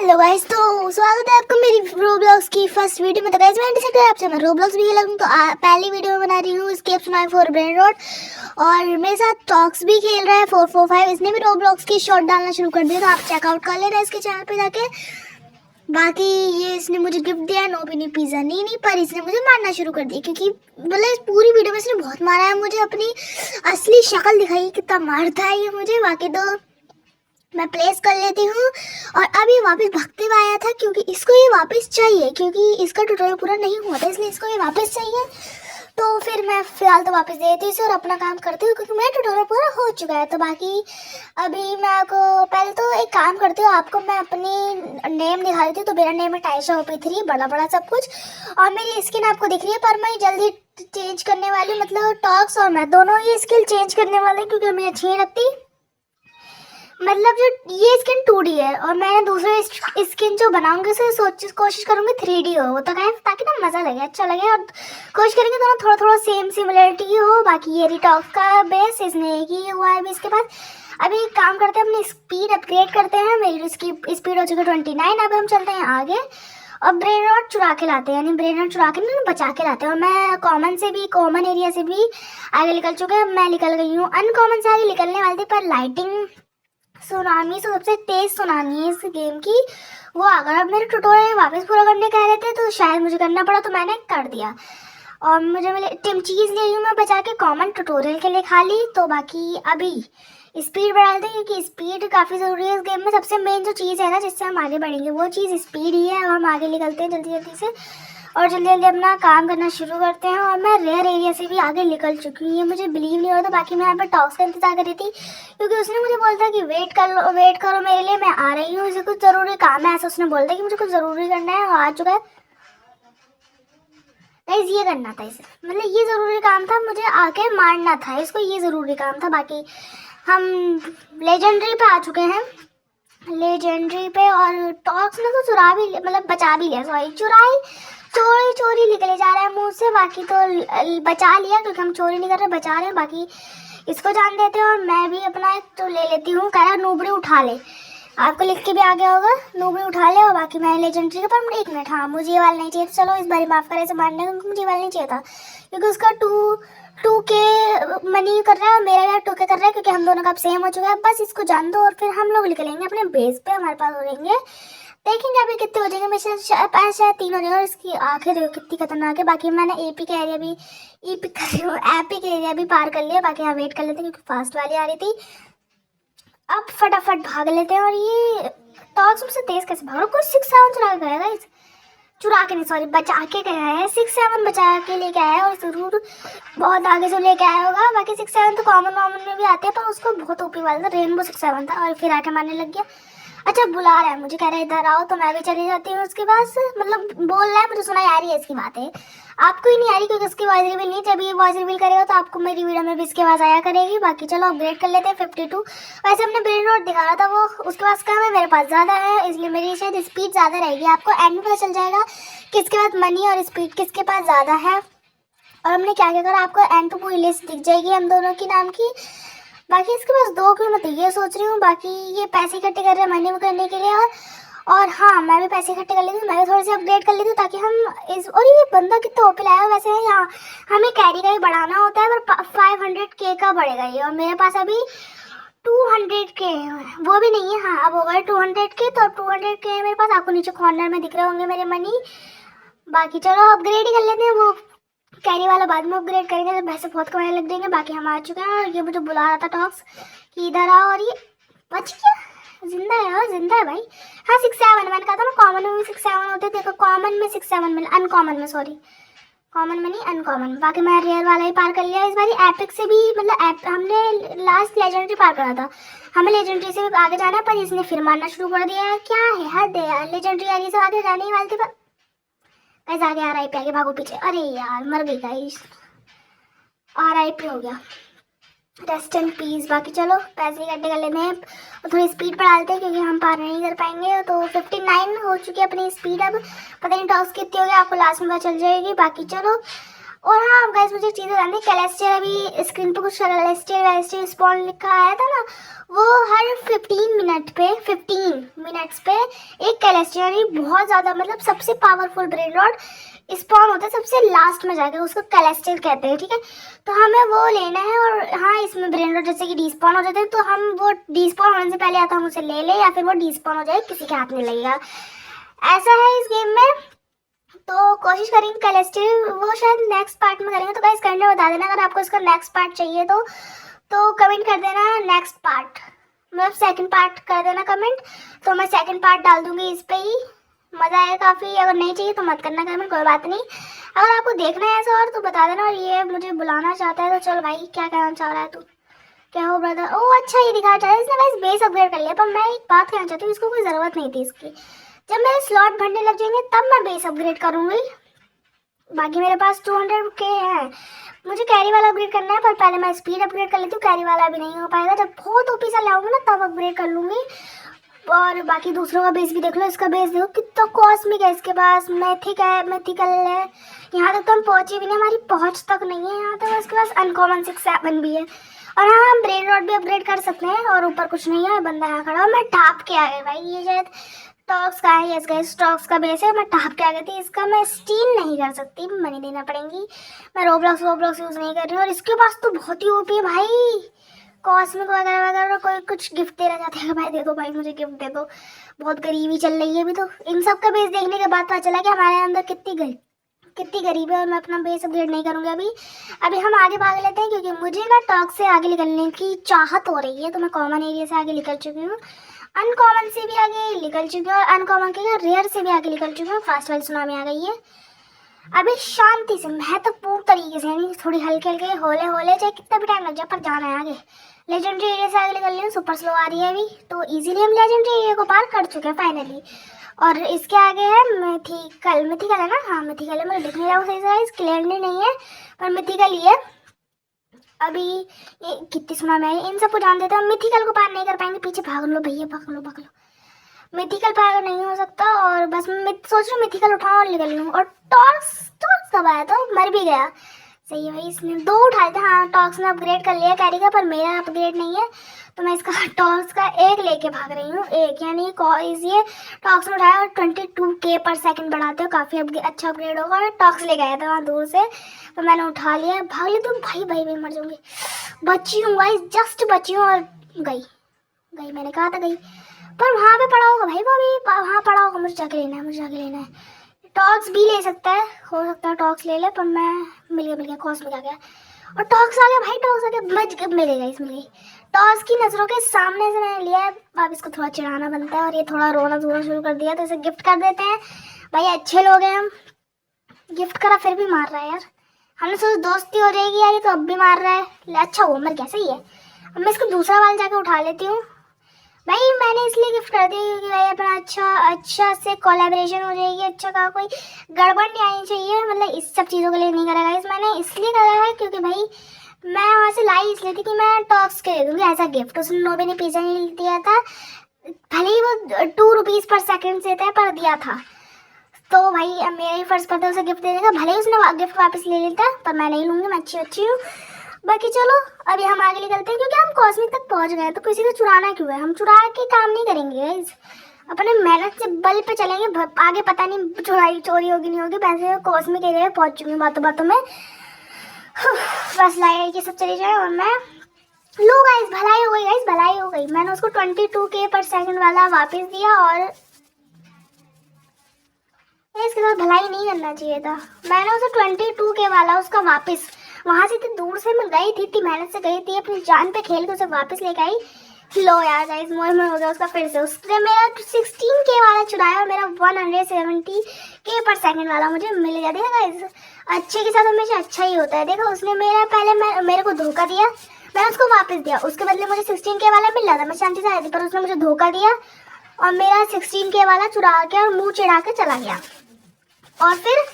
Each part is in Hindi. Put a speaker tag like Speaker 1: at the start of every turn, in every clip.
Speaker 1: हेलो गाइस, तो स्वागत है आपका मेरी रोब्लॉक्स की फर्स्ट वीडियो में। तो गाइस मैंने डिसाइड किया आपसे मैं रोब्लॉक्स भी खेलूँ, तो पहली वीडियो में बना रही हूँ escape knife for brain rot. और मेरे साथ टॉक्स भी खेल रहा है 445। इसने भी रोब्लॉक्स की शॉट डालना शुरू कर दिया, तो आप चेकआउट कर लेना इसके चैनल पे जाके। बाकी ये इसने मुझे गिफ्ट दिया है नोबिनी पिज़्ज़ा नहीं, पर इसने मुझे मारना शुरू कर दिया, क्योंकि मतलब इस पूरी वीडियो में इसने बहुत मारा है मुझे। अपनी असली शक्ल दिखाई कितना मारता है ये मुझे। बाकी तो मैं प्लेस कर लेती हूँ। और अभी वापस भागते हुए आया था, क्योंकि इसको ये वापस चाहिए, क्योंकि इसका ट्यूटोरियल पूरा नहीं हुआ था, इसलिए इसको ये वापस चाहिए। तो फिर मैं फिलहाल तो वापस दे देती हूँ इसे और अपना काम करती हूँ, क्योंकि मेरा ट्यूटोरियल पूरा हो चुका है। तो बाकी अभी मैं आपको पहले तो एक काम करती हूँ, आपको मैं अपनी नेम दिखा देती हूँ। तो मेरा नेम है टाइशा OP3, बड़ा बड़ा सब कुछ। और मेरी स्किन आपको दिख रही है, पर मैं जल्दी चेंज करने वाली हूँ, मतलब टॉक्स और मैं दोनों ये स्किल चेंज करने वाले हैं, क्योंकि हमें अच्छी नहीं लगती। मतलब जो ये स्किन 2D है, और मैं दूसरे स्किन जो बनाऊंगी उसे कोशिश करूंगी 3D हो, वो तो क्या, ताकि ना मज़ा लगे, अच्छा लगे। और कोशिश करेंगे दोनों थोड़ा थोड़ा सेम सिमिलरिटी हो। बाकी ये रिटॉक का बेस इसने एक ही हुआ है अभी इसके पास। अभी एक काम करते हैं, अपनी स्पीड अपग्रेड करते हैं। मेरी इसकी स्पीड हो चुकी है 29। अब हम चलते हैं आगे और ब्रेन रॉट चुरा के लाते हैं, यानी ब्रेन रॉट चुरा के ना बचा के लाते हैं। और मैं कॉमन एरिया से भी आगे निकल चुके हैं, मैं निकल गई हूँ। अनकॉमन से आगे निकलने वाली थी, पर लाइटिंग सुनामी से सबसे तेज सुनामी है इस गेम की, वो अगर अब मेरे ट्यूटोरियल वापस पूरा करने कह रहे थे तो शायद मुझे करना पड़ा, तो मैंने कर दिया। और मुझे मिले टिम चीज़ ले हूँ मैं बचा के कॉमन ट्यूटोरियल के लिए खाली। तो बाकी अभी स्पीड बढ़ा देते हैं, क्योंकि स्पीड काफ़ी ज़रूरी है इस गेम में। सबसे मेन जो चीज़ है ना जिससे हम आगे बढ़ेंगे, वो चीज़ स्पीड ही है। और हम आगे निकलते हैं जल्दी जल्दी से और जल्दी जल्दी अपना काम करना शुरू करते हैं। और मैं रेयर एरिया से भी आगे निकल चुकी हूँ, ये मुझे बिलीव नहीं हो रहा था। बाकी मैं यहाँ पर टॉक्स का इंतजार कर रही थी, क्योंकि उसने मुझे बोला था कि वेट करो मेरे लिए, मैं आ रही हूँ, मुझे कुछ ज़रूरी काम है, ऐसा उसने बोला था कि मुझे कुछ ज़रूरी करना है। और आ चुका है गाइस, ये करना था इसे, मतलब ये ज़रूरी काम था, मुझे आके मारना था इसको, ये ज़रूरी काम था। बाकी हम लेजेंडरी पे आ चुके हैं, लेजेंडरी पे। और टॉक्स ने तो चुरा भी मतलब बचा भी लिया, सॉरी चोरी चोरी निकले जा रहा है मुंह से। बाकी तो बचा लिया, क्योंकि हम चोरी नहीं कर रहे, बचा रहे हैं। बाकी इसको जान देते हैं, और मैं भी अपना एक तो ले लेती हूँ। कह रहा नूबड़ी उठा ले, आपको लिख के भी आ गया होगा, नूबड़ी उठा ले। और बाकी मैं लेजेंडरी के पर 1 मिनट, हाँ मुझे ये वाला नहीं चाहिए, चलो इस बार माफ़ करें इसे मारने को, क्योंकि मुझे ये वाला नहीं चाहिए था, क्योंकि उसका 2K मनी कर रहा है, मेरा यार 2K कर रहा है, क्योंकि हम दोनों का अब सेम हो चुका है। बस इसको जान दो और फिर हम लोग निकलेंगे अपने बेस पे, हमारे पास हो जाएंगे, देखेंगे अभी कितने हो जाएंगे। मैं शायद 3 हो जाएंगे। और इसकी आंखें देखो कितनी खतरनाक है। बाकी मैंने एपिक एरिया भी पार कर लिया। बाकी यहाँ वेट कर लेते हैं, क्योंकि फास्ट वाली आ रही थी। अब फटाफट भाग लेते हैं। और ये टॉक्स मुझसे तेज कैसे भाग रहा है? कोई 6-7 चुरा के गया गाइस, चुरा के नहीं सॉरी बचा के गया है, 6-7 बचा के लेके आया है, और ज़रूर बहुत आगे से लेके आया होगा। बाकी 6-7 तो कॉमन में भी आते हैं, पर उसको बहुत ओपी वाला था, रेनबो 6-7 था, और फिर आके मारने लग गया। अच्छा बुला रहा है मुझे, कह रहा है इधर आओ, तो मैं भी चली जाती हूँ उसके पास। मतलब बोल रहा है, मुझे सुना आ रही है इसकी बातें, आपको ही नहीं आ रही, क्योंकि उसकी वॉइस रिवील नहीं। जब ये वॉइस रिवील करेगा तो आपको मेरी वीडियो में भी इसकी आवाज़ आया करेगी। बाकी चलो अपग्रेड कर लेते हैं 52। वैसे हमने ब्रेन रॉट दिखा रहा था, वो उसके पास कम है, मेरे पास ज़्यादा है, इसलिए मेरी शायद स्पीड ज़्यादा रहेगी। आपको एंड में पता चल जाएगा किसके पास मनी और स्पीड किसके पास ज़्यादा है। और हमने क्या क्या करा, आपको एंड पे पूरी लिस्ट दिख जाएगी हम दोनों की नाम की। बाकी इसके पास 2 क्यों, मैं तो ये सोच रही हूँ। बाकी ये पैसे इकट्ठे कर रहे हैं मनी करने के लिए। और हाँ मैं भी पैसे इकट्ठे कर लेती हूँ, मैं भी थोड़े से अपग्रेड कर लेती हूँ, ताकि हम इस, और ये बंदा कितना ओपी लाया है वैसे। यहाँ हमें कैरी का ही बढ़ाना होता है, पर 500K का बढ़ेगा ये, और मेरे पास अभी 200K वो भी नहीं है। हाँ अब होगा 200K, तो 200K मेरे पास, आपको नीचे कॉर्नर में दिख रहे होंगे मेरे मनी। बाकी चलो अपग्रेड ही कर लेते हैं, वो कैरी वाला बाद में अपग्रेड करेंगे जब पैसे बहुत कमाने लग जाएंगे। बाकी हम आ चुके हैं, और ये मुझे बुला रहा था टॉक्स कि इधर आओ, और ये बच गया, जिंदा है और जिंदा है भाई। हाँ 6-7 मैंने कहा था ना, कॉमन में भी 6-7 होते थे, कॉमन में 6-7 मिले, अनकॉमन में सॉरी, कॉमन में नहीं अनकॉमन। बाकी मैं रेयर वाला ही पार कर लिया इस बार। एपिक से भी मतलब हमने लास्ट लेजेंडरी पार करा था, हमें लेजेंडरी से भी आगे जाना है, पर इसने फिर मारना शुरू कर दिया। क्या है हद है यार, लेजेंडरी एरिया से आगे जाने ही वाली थी, पर गाइस आगे RIP, आगे भागो पीछे। अरे यार मर गई गाइस, RIP हो गया, रेस्ट इन पीस। बाकी चलो पैसे इकट्ठे कर लेते हैं और थोड़ी स्पीड बढ़ा लेते हैं, क्योंकि हम पार नहीं कर पाएंगे। तो 59 हो चुकी है अपनी स्पीड। अब पता नहीं टॉक्स कितनी हो गई, आपको लास्ट में पता चल जाएगी। बाकी चलो और हाँ गाइस, मुझे चीज़ बतानी है, कैलेस्टियल अभी स्क्रीन पे कुछ कैलेस्टियल स्पॉन लिखा आया था ना, वो हर 15 मिनट्स पे एक कैलेस्टियल, बहुत ज़्यादा मतलब सबसे पावरफुल ब्रेन रॉड स्पॉन होता है सबसे लास्ट में जाके, उसको कैलेस्टियल कहते हैं, ठीक है। तो हमें वो लेना है। और हाँ, इसमें ब्रेन रॉड जैसे कि डिस्पॉन हो जाते हैं, तो हम वो डिस्पॉन होने से पहले या तो हम उसे ले लें या फिर वो डिस्पॉन हो जाए, किसी के हाथ में लगेगा, ऐसा है इस गेम में। तो कोशिश करेंगे कैलेस्टियल, वो शायद नेक्स्ट पार्ट में करेंगे। तो गाइस कमेंट में बता देना अगर आपको इसका नेक्स्ट पार्ट चाहिए तो कमेंट कर देना नेक्स्ट पार्ट, मतलब सेकंड पार्ट कर देना कमेंट, तो मैं सेकंड पार्ट डाल दूंगी इस पे ही। मज़ा आएगा काफ़ी। अगर नहीं चाहिए तो मत करना कमेंट, कोई बात नहीं। अगर आपको देखना है ऐसा और तो बता देना। और ये मुझे बुलाना चाहता है, तो चल भाई, क्या कहना चाह रहा है तू? क्या हो ब्रदर? ओह अच्छा, ये दिखा चाह रहा है इसने गाइस बेस अपग्रेड कर लिया, पर मैं एक बात कहना चाहती हूँ, इसको कोई ज़रूरत नहीं थी इसकी। जब मेरे स्लॉट भरने लग जाएंगे तब मैं बेस अपग्रेड करूँगी। बाकी मेरे पास 200K है, मुझे कैरी वाला अपग्रेड करना है, पर पहले मैं स्पीड अपग्रेड कर लेती हूँ। कैरी वाला भी नहीं हो पाएगा, जब बहुत ओपी सा लाऊंगी ना तब अपग्रेड कर लूँगी। और बाकी दूसरों का बेस भी देख लो, इसका बेस देखो कितना कॉस्मिक है, इसके पास मैथिक है, मैथिकल है। यहाँ तक तो हम पहुँचे भी नहीं, हमारी पहुँच तक नहीं है यहाँ तक। इसके पास अनकॉमन 6-7 भी है। और हाँ, हम ब्रेन रॉड भी अपग्रेड कर सकते हैं। और ऊपर कुछ नहीं है, बंदा यहाँ खड़ा, मैं टाप के आ गए भाई। ये शायद टॉक्स का है, यस गाइस टॉक्स का बेस है, मैं टाप के आ गई थी। इसका मैं स्टील नहीं कर सकती, मनी देना पड़ेगी। मैं रोब्लॉक्स यूज़ नहीं कर रही हूँ। और इसके पास तो बहुत ही ओपी है भाई, कॉस्मिक वगैरह वगैरह। कोई कुछ गिफ्ट देना चाहते हैं भाई, दे दो भाई, मुझे गिफ्ट दे दो। बहुत गरीबी चल रही है अभी तो। इन सब का बेस देखने के बाद पता चला कि हमारे अंदर कितनी गरीबी है। और मैं अपना बेस अपग्रेड नहीं करूँगी अभी हम आगे भाग लेते हैं, क्योंकि मुझे ना टॉक्स से आगे निकलने की चाहत हो रही है। तो मैं कॉमन एरिया से आगे निकल चुकी हूँ, अनकॉमन से भी आगे निकल चुकी हूँ, और अनकॉमन के रेयर से भी आगे निकल चुकी हूँ। फास्ट वाली सुनामी आ गई है। अभी शांति से महत्वपूर्ण तरीके से, यानी थोड़ी हल्के हल्के होले चाहे कितना भी टाइम लग जाए, पर जाना है आगे। लेजेंडरी एरिया से आगे निकल रही हूँ, सुपर स्लो आ रही है अभी, तो इजीली हम लेजेंडरी एरिया को पार कर चुके हैं फाइनली। और इसके आगे है मिथिकल है ना, हाँ मिथिकल है, मुझे दिख नहीं रहा सही से, क्लियरली नहीं है, पर मिथिकल ही है। अभी ये कितनी सुना मैं, इन सबको जान देते हैं। मिथिकल को पार नहीं कर पाएंगे, पीछे भाग लो भैया, भाग लो। मिथिकल पार नहीं हो सकता, और बस मैं सोच रही हूँ मिथिकल उठाऊँ और निकल लूँ। और टॉक्स कब आया तो मर भी गया, सही है भाई, इसने 2 उठाए थे। हाँ, टॉक्स ने अपग्रेड कर लिया कैरी का, पर मेरा अपग्रेड नहीं है, तो मैं इसका टॉक्स का 1 लेके भाग रही हूँ। 1 यानी ये टॉक्स ने उठाया, और 22K पर सेकंड बढ़ाते हो, काफ़ी अच्छा अपग्रेड होगा। और टॉक्स ले गया था वहाँ दूर से, तो मैंने उठा लिया। भाग ले तुम भाई मर जाऊँगी। बची हूँ भाई, जस्ट बची हूँ, और गई, मैंने कहा था गई, पर वहाँ पे पड़ा होगा भाई, वो अभी वहाँ पड़ा होगा। मुझे जाके लेना है। टॉक्स भी ले सकता है, हो सकता है टॉक्स ले ले, पर मैं मिल गया कॉस्मिक आ गया। और टॉक्स आ गया भाई, टॉक्स आ गया, मिल गई। टॉक्स की नज़रों के सामने से मैंने लिया है। अब इसको थोड़ा चिढ़ाना बनता है, और ये थोड़ा रोना धोना शुरू कर दिया, तो इसे गिफ्ट कर देते हैं। भाई अच्छे लोग हैं हम, गिफ्ट करा फिर भी मार रहा है यार। हमने सोचा दोस्ती हो जाएगी यार, ये तो अब भी मार रहा है। अच्छा वो मर गया, सही है। अब मैं इसको दूसरा वाला जाके उठा लेती हूँ। भाई मैंने इसलिए गिफ्ट कर दी क्योंकि भाई अपना अच्छा से कोलैबोरेशन हो जाएगी। अच्छा का कोई गड़बड़ नहीं आनी चाहिए, मतलब इस सब चीज़ों के लिए नहीं करा गाइस, मैंने इसलिए करा है क्योंकि भाई मैं वहाँ से लाई इसलिए थी कि मैं टॉक्स के दे दूँगी एज अ गिफ्ट। उसने नोबे ने पिज़्ज़ा नहीं दिया था, भले ही वो 2 रुपीज़ पर सेकेंड से था, पर दिया था। तो भाई अब मेरा ही फर्ज पड़ता है उसे गिफ्ट देने का, भले ही उसने गिफ्ट वापस ले लेता, पर मैं नहीं लूँगी, मैं अच्छी हूँ। बाकी चलो अभी हम आगे निकलते हैं, क्योंकि हम कॉस्मिक तक पहुंच गए, तो किसी को चुराना क्यों है? हम चुरा के काम नहीं करेंगे गाइस, अपने मेहनत से बल पे चलेंगे। आगे पता नहीं चोरी होगी नहीं होगी, वैसे कॉस्मिक एरिया में पहुंच चुकी हूँ बातों में। बस लाइट ये सब चली जाए और मैं लो गाइस, भलाई हो गई। मैंने उसको 22K पर सेकंड वाला वापस दिया, और इसके साथ भलाई नहीं करना चाहिए था। मैंने उसे 22K वाला उसका वापस, वहां से इतनी दूर से मैं गई थी, इतनी मेहनत से गई थी, अपनी जान पे खेल के उसे वापस लेके आई। लो यार गाइस, मोर हो गया उसका फिर से। उसने मेरा 16K वाला चुराया, और मेरा 170K पर सेकंड वाला मुझे मिल गया। देखा गाइस, अच्छे के साथ हमेशा अच्छा ही होता है। देखो उसने मेरे को धोखा दिया, मैंने उसको वापस दिया, उसके बदले मुझे 16K वाला मिल रहा था, मैं शांति से आई थी, पर उसने मुझे धोखा दिया और मेरा 16K वाला चुरा के और मुँह चिढ़ा के चला गया। और फिर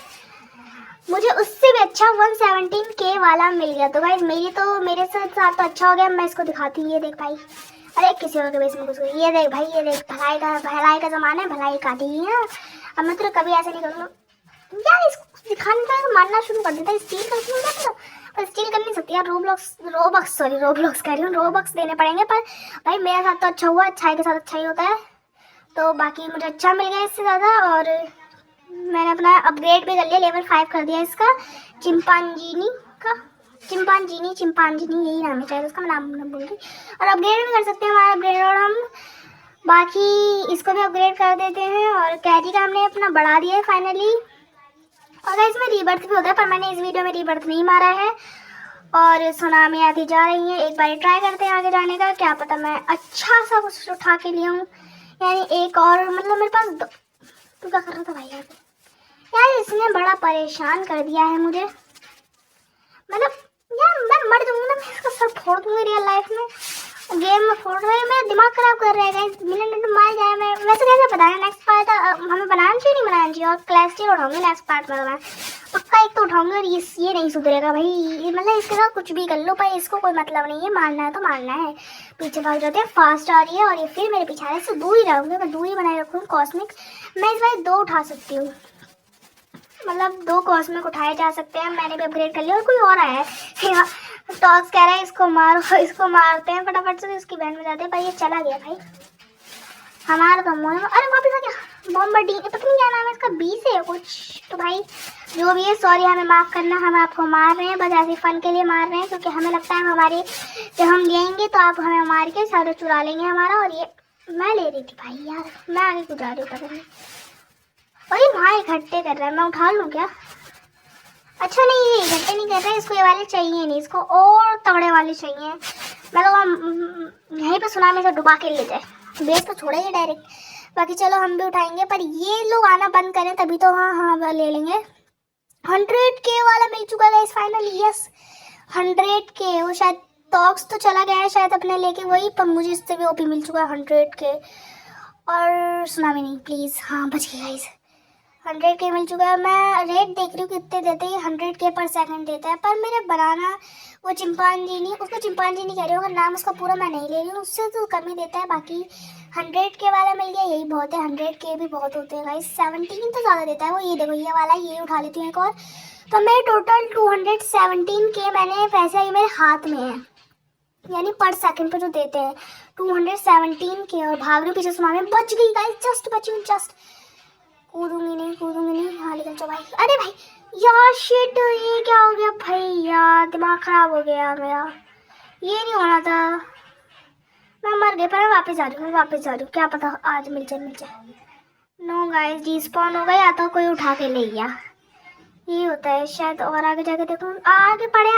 Speaker 1: मुझे उससे भी अच्छा 117K वाला मिल गया। तो गाइस मेरे साथ तो अच्छा हो गया। मैं इसको दिखाती हूँ, ये देख भाई, अरे किसी और के बेस में कुछ, ये देख भाई, ये देख, भलाई का ज़माना है, भलाई काटी है। अब मैं तो कभी ऐसे नहीं करूँगा यार, इसको दिखाने का तो मारना शुरू कर देता है। स्टील करके हो जाता है, पर स्टील कर नहीं सकती यार। रोब्लॉक्स कह रही हूँ, रोबक्स देने पड़ेंगे। पर भाई मेरे साथ तो अच्छा हुआ, अच्छाई के साथ अच्छा ही होता है। तो बाकी मुझे अच्छा मिल गया इससे ज़्यादा, और मैंने अपना अपग्रेड भी कर लिया, लेवल 5 कर दिया इसका, चिंपांजीनी यही नाम है शायद उसका, मैं नाम भूल गई। और अपग्रेड भी कर सकते हैं हमारा अपग्रेड, और हम बाकी इसको भी अपग्रेड कर देते हैं। और कैरी का हमने अपना बढ़ा दिया है फाइनली। और इसमें रीबर्थ भी होता है, पर मैंने इस वीडियो में रीबर्थ नहीं मारा है। और सुनामी आती जा रही है, एक बार ट्राई करते हैं आगे जाने का, क्या पता मैं अच्छा सा कुछ उठा के लिया हूँ। यानी एक और, मतलब मेरे पास तू क्या कर रहा था भाई यार इसने बड़ा परेशान कर दिया है मुझे। मतलब यार मैं मर जाऊंगी ना, मैं इसका सर फोड़ दूंगी रियल लाइफ में, गेम में फोड़ रहे हैं। मेरा दिमाग खराब कर रहा है मिनट मार जाए। मैं वैसे कैसे बताया, नेक्स्ट पार्ट हमें बनाना चाहिए नहीं बनाना चाहिए। और क्लैश टीयर उठाऊंगी नेक्स्ट पार्ट में, मैं पक्का एक तो उठाऊंगी। और ये नहीं सुधरेगा भाई, मतलब इसके साथ कुछ भी कर लो भाई, इसको कोई मतलब नहीं है, मारना है तो मारना है। पीछे भाग जाते हैं, फास्ट आ रही है और ये फिर मेरे पीछे आ रहा है। इससे दूर ही रहूँगी मैं, दूर ही बनाए रखूँगी कॉस्मिक। मैं इस बार 2 उठा सकती हूँ, मतलब 2 कॉस्मिक उठाए जा सकते हैं। मैंने भी अपग्रेड कर लिया। और कोई और आया है टॉक्स कह रहा है इसको मारो, इसको मारते हैं फटाफट से, इसकी बहन में जाते हैं। भाई ये चला गया भाई हमारा तो मोह। अरे वापस आ गया बॉम्बर डी, पता नहीं क्या नाम है इसका, 20 है कुछ। तो भाई जो भी है सॉरी, हमें माफ़ करना, हम आपको मार रहे हैं बस ऐसे फन के लिए मार रहे हैं, क्योंकि हमें लगता है हमारे जब हम लेंगे तो आप हमें मार के सारे चुरा लेंगे हमारा। और ये मैं ले रही थी भाई यार, मैं आगे गुजार रही हूँ पता नहीं। और ये वहाँ इकट्ठे कर रहा है, मैं उठा लूँ क्या? अच्छा नहीं, ये इकट्ठे नहीं कर रहे हैं, इसको ये वाले चाहिए नहीं, इसको और तगड़े वाले चाहिए। मैं तो यहीं पे सुनामी से डुबा के ले जाए, बेस तो छोड़ेंगे डायरेक्ट। बाकी चलो हम भी उठाएंगे, पर ये लोग आना बंद करें तभी तो हाँ ले लेंगे। 100K वाला मिल चुका है फाइनली, यस 100K। वो शायद टॉक्स तो चला गया है शायद अपने लेके वही, पर मुझे इससे भी ओपी मिल चुका है 100K। और सुनामी नहीं प्लीज़, हाँ बच गई गाइस, 100K मिल चुका है। मैं रेट देख रही हूँ कितने देते हैं, 100K पर सेकंड देता है। पर मेरे बनाना वो चिंपांजी उसको चिंपांजी नहीं कह रही हूँ, अगर नाम उसका पूरा मैं नहीं ले रही हूँ, उससे तो कम ही देता है। बाकी 100K वाला मिल गया, यही बहुत है। 100K भी बहुत होते हैं गाइस, 17 तो ज़्यादा देता है वो। ये देखो ये वाला, ये उठा लेती हूँ एक और। तो मेरे टोटल 217K मैंने पैसे अभी मेरे हाथ में है, यानी पर सेकंड पे जो देते हैं 217K। और भाग रही पीछे सुनामी, बच गई गाइस, जस्ट बची, जस्ट कूदूंगी नहीं। हाँ लेकिन चलो भाई, अरे भाई यार शिट, ये क्या हो गया भाई यार, दिमाग खराब हो गया मेरा, ये नहीं होना था। मैं मर गई, पर मैं वापस जा रही हूँ, क्या पता आज मिल जाए। नो गाइस, डिस्पॉन हो गया, या तो कोई उठा के ले गया, ये होता है शायद। और आगे जाके देखो, आगे पढ़े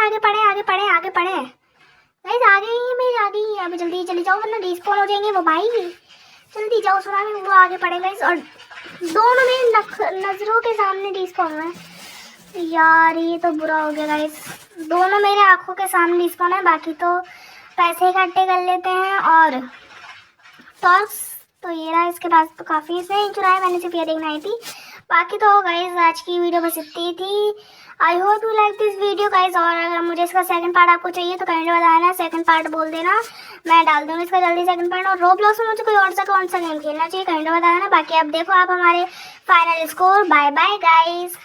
Speaker 1: गाइस, आगे ही मेरे, आगे ही। अभी जल्दी चली जाओ वरना डिस्पॉन हो जाएंगे वो भाई, जल्दी जाओ सुनामी, वो आगे पड़ेगा। और दोनों मेरी नजरों के सामने डिस्पॉन है यार, ये तो बुरा हो गया गाइस, दोनों मेरे आंखों के सामने डिस्पॉन है। बाकी तो पैसे इकट्ठे कर लेते हैं। और टॉर्च तो ये रहा इसके पास, तो काफ़ी इसने चुराया, मैंने सिर्फ इयरिंग नहीं थी। बाकी तो गाइस आज की वीडियो बस इतनी थी। I hope you like this video guys. और अगर मुझे इसका सेकंड पार्ट आपको चाहिए तो कमेंट में बताना, सेकंड पार्ट बोल देना, मैं डाल दूँगी इसका जल्दी सेकंड पार्ट। और रोब्लॉक्स में मुझे कोई और सा कौन सा गेम खेलना चाहिए कमेंट में बताना। बाकी अब देखो आप हमारे final score. Bye bye guys.